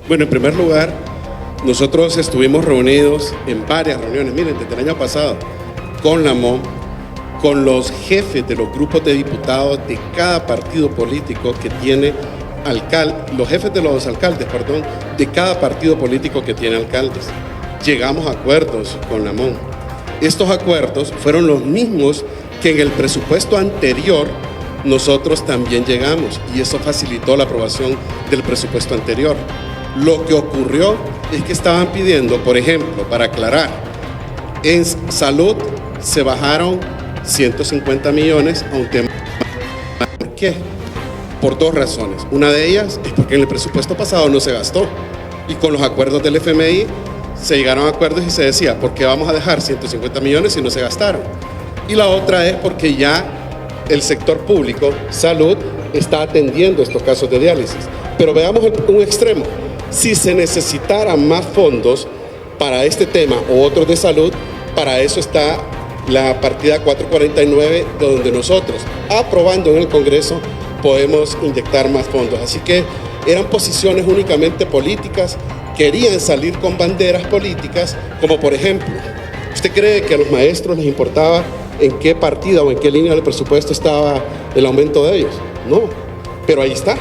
Bueno, en primer lugar, nosotros estuvimos reunidos en varias reuniones, miren, desde el año pasado, con la MOM, con los jefes de los grupos de diputados de cada partido político que tiene los jefes de los alcaldes, perdón, de cada partido político que tiene alcaldes. Llegamos a acuerdos con la MOM. Estos acuerdos fueron los mismos que en el presupuesto anterior nosotros también llegamos, y eso facilitó la aprobación del presupuesto anterior. Lo que ocurrió es que estaban pidiendo, por ejemplo, para aclarar, en salud se bajaron 150 millones a un tema. ¿Por qué? Por dos razones. Una de ellas es porque en el presupuesto pasado no se gastó, y con los acuerdos del FMI se llegaron a acuerdos y se decía, ¿por qué vamos a dejar 150 millones si no se gastaron? Y la otra es porque ya el sector público, salud, está atendiendo estos casos de diálisis. Pero veamos un extremo. Si se necesitaran más fondos para este tema o otros de salud, para eso está la partida 449, donde nosotros, aprobando en el Congreso, podemos inyectar más fondos. Así que eran posiciones únicamente políticas, querían salir con banderas políticas, como por ejemplo, ¿usted cree que a los maestros les importaba en qué partida o en qué línea del presupuesto estaba el aumento de ellos? No, pero ahí está.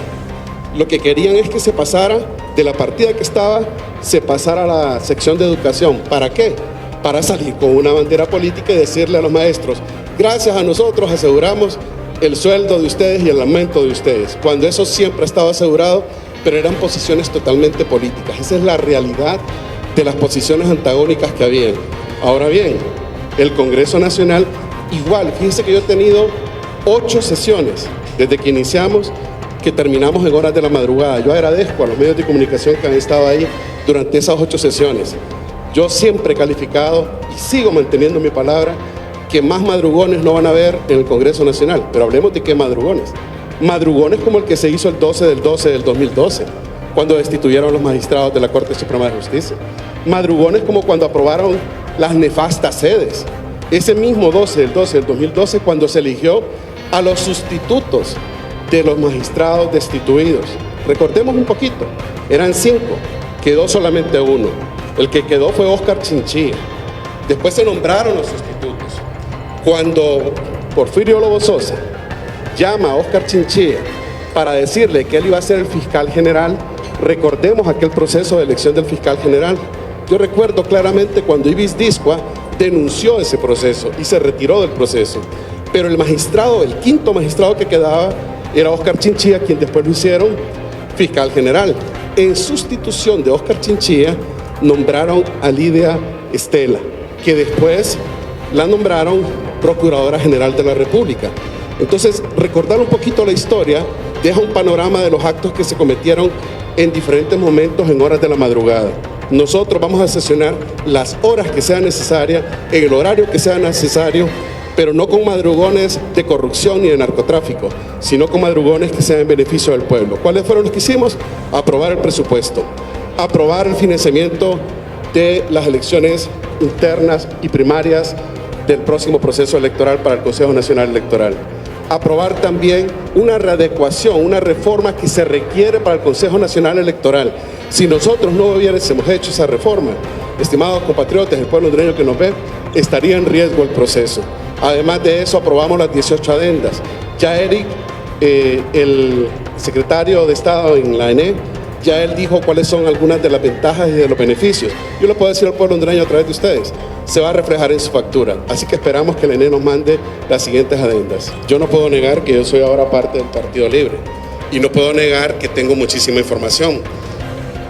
Lo que querían es que se pasara de la partida que estaba, se pasara a la sección de educación. ¿Para qué? Para salir con una bandera política y decirle a los maestros, gracias a nosotros aseguramos el sueldo de ustedes y el aumento de ustedes, cuando eso siempre ha estado asegurado, pero eran posiciones totalmente políticas. Esa es la realidad de las posiciones antagónicas que había. Ahora bien, el Congreso Nacional, igual, fíjense que yo he tenido 8 sesiones desde que iniciamos, que terminamos en horas de la madrugada. Yo agradezco a los medios de comunicación que han estado ahí durante esas 8 sesiones. Yo siempre he calificado y sigo manteniendo mi palabra que más madrugones no van a haber en el Congreso Nacional, pero hablemos de qué madrugones. Madrugones como el que se hizo el 12 del 12 del 2012, cuando destituyeron a los magistrados de la Corte Suprema de Justicia. Madrugones como cuando aprobaron las nefastas sedes. Ese mismo 12 del 12 del 2012, cuando se eligió a los sustitutos de los magistrados destituidos. Recordemos un poquito, eran 5, quedó solamente uno. El que quedó fue Óscar Chinchilla. Después se nombraron los sustitutos. Cuando Porfirio Lobo Sosa llama a Óscar Chinchilla para decirle que él iba a ser el fiscal general, recordemos aquel proceso de elección del fiscal general. Yo recuerdo claramente cuando Ibis Discua denunció ese proceso y se retiró del proceso. Pero el magistrado, el 5º magistrado que quedaba, era Óscar Chinchilla, quien después lo hicieron fiscal general. En sustitución de Óscar Chinchilla, nombraron a Lidia Estela, que después la nombraron Procuradora General de la República. Entonces, recordar un poquito la historia deja un panorama de los actos que se cometieron en diferentes momentos en horas de la madrugada. Nosotros vamos a sesionar las horas que sean necesarias, en el horario que sea necesario, pero no con madrugones de corrupción ni de narcotráfico, sino con madrugones que sean en beneficio del pueblo. ¿Cuáles fueron los que hicimos? Aprobar el presupuesto, aprobar el financiamiento de las elecciones internas y primarias del próximo proceso electoral para el Consejo Nacional Electoral, aprobar también una readecuación, una reforma que se requiere para el Consejo Nacional Electoral. Si nosotros no hubiésemos hecho esa reforma, estimados compatriotas, el pueblo hondureño que nos ve, estaría en riesgo el proceso. Además de eso, aprobamos las 18 adendas. Ya Eric, el secretario de Estado en la ENE, ya él dijo cuáles son algunas de las ventajas y de los beneficios. Yo le puedo decir al pueblo hondureño a través de ustedes, se va a reflejar en su factura. Así que esperamos que la ENE nos mande las siguientes adendas. Yo no puedo negar que yo soy ahora parte del Partido Libre, y no puedo negar que tengo muchísima información,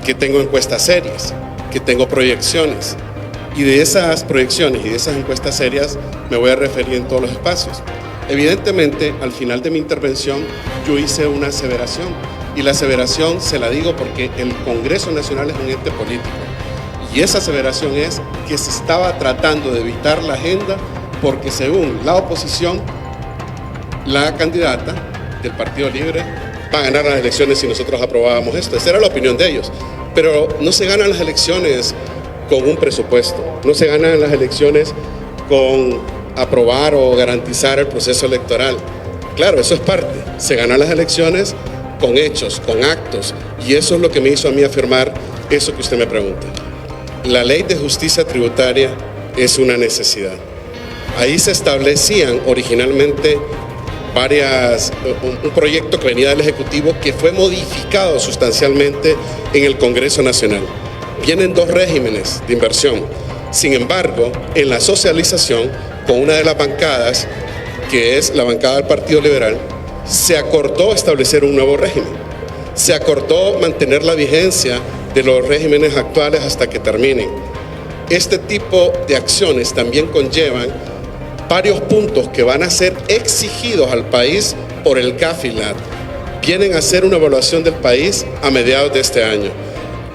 que tengo encuestas serias, que tengo proyecciones, y de esas proyecciones y de esas encuestas serias me voy a referir en todos los espacios. Evidentemente, al final de mi intervención, yo hice una aseveración, y la aseveración se la digo porque el Congreso Nacional es un ente político, y esa aseveración es que se estaba tratando de evitar la agenda porque, según la oposición, la candidata del Partido Libre va a ganar las elecciones si nosotros aprobábamos esto. Esa era la opinión de ellos. Pero no se ganan las elecciones con un presupuesto, no se ganan las elecciones con aprobar o garantizar el proceso electoral. Claro, eso es parte. Se ganan las elecciones con hechos, con actos, y eso es lo que me hizo a mí afirmar eso que usted me pregunta. La ley de justicia tributaria es una necesidad. Ahí se establecían originalmente un proyecto que venía del Ejecutivo que fue modificado sustancialmente en el Congreso Nacional. Vienen dos regímenes de inversión. Sin embargo, en la socialización, con una de las bancadas, que es la bancada del Partido Liberal, se acordó establecer un nuevo régimen. Se acordó mantener la vigencia de los regímenes actuales hasta que terminen. Este tipo de acciones también conllevan varios puntos que van a ser exigidos al país por el CAFILAT. Vienen a hacer una evaluación del país a mediados de este año.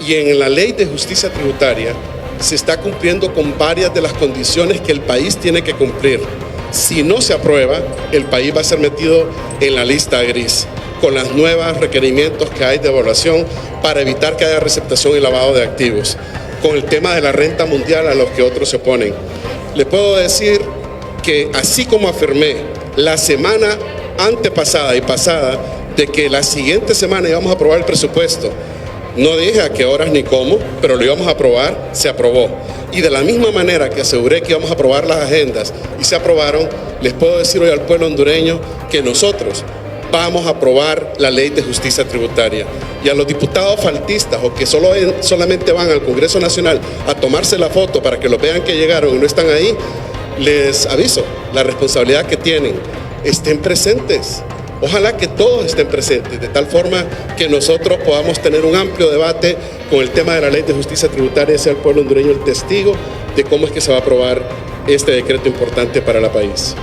Y en la ley de justicia tributaria se está cumpliendo con varias de las condiciones que el país tiene que cumplir. Si no se aprueba, el país va a ser metido en la lista gris, con los nuevos requerimientos que hay de evaluación para evitar que haya receptación y lavado de activos, con el tema de la renta mundial a los que otros se oponen. Le puedo decir que así como afirmé la semana antepasada y pasada de que la siguiente semana íbamos a aprobar el presupuesto, no dije a qué horas ni cómo, pero lo íbamos a aprobar, se aprobó. Y de la misma manera que aseguré que íbamos a aprobar las agendas y se aprobaron, les puedo decir hoy al pueblo hondureño que nosotros vamos a aprobar la ley de justicia tributaria. Y a los diputados faltistas o que solamente van al Congreso Nacional a tomarse la foto para que los vean que llegaron y no están ahí, les aviso la responsabilidad que tienen. Estén presentes. Ojalá que todos estén presentes, de tal forma que nosotros podamos tener un amplio debate con el tema de la ley de justicia tributaria y sea el pueblo hondureño el testigo de cómo es que se va a aprobar este decreto importante para el país.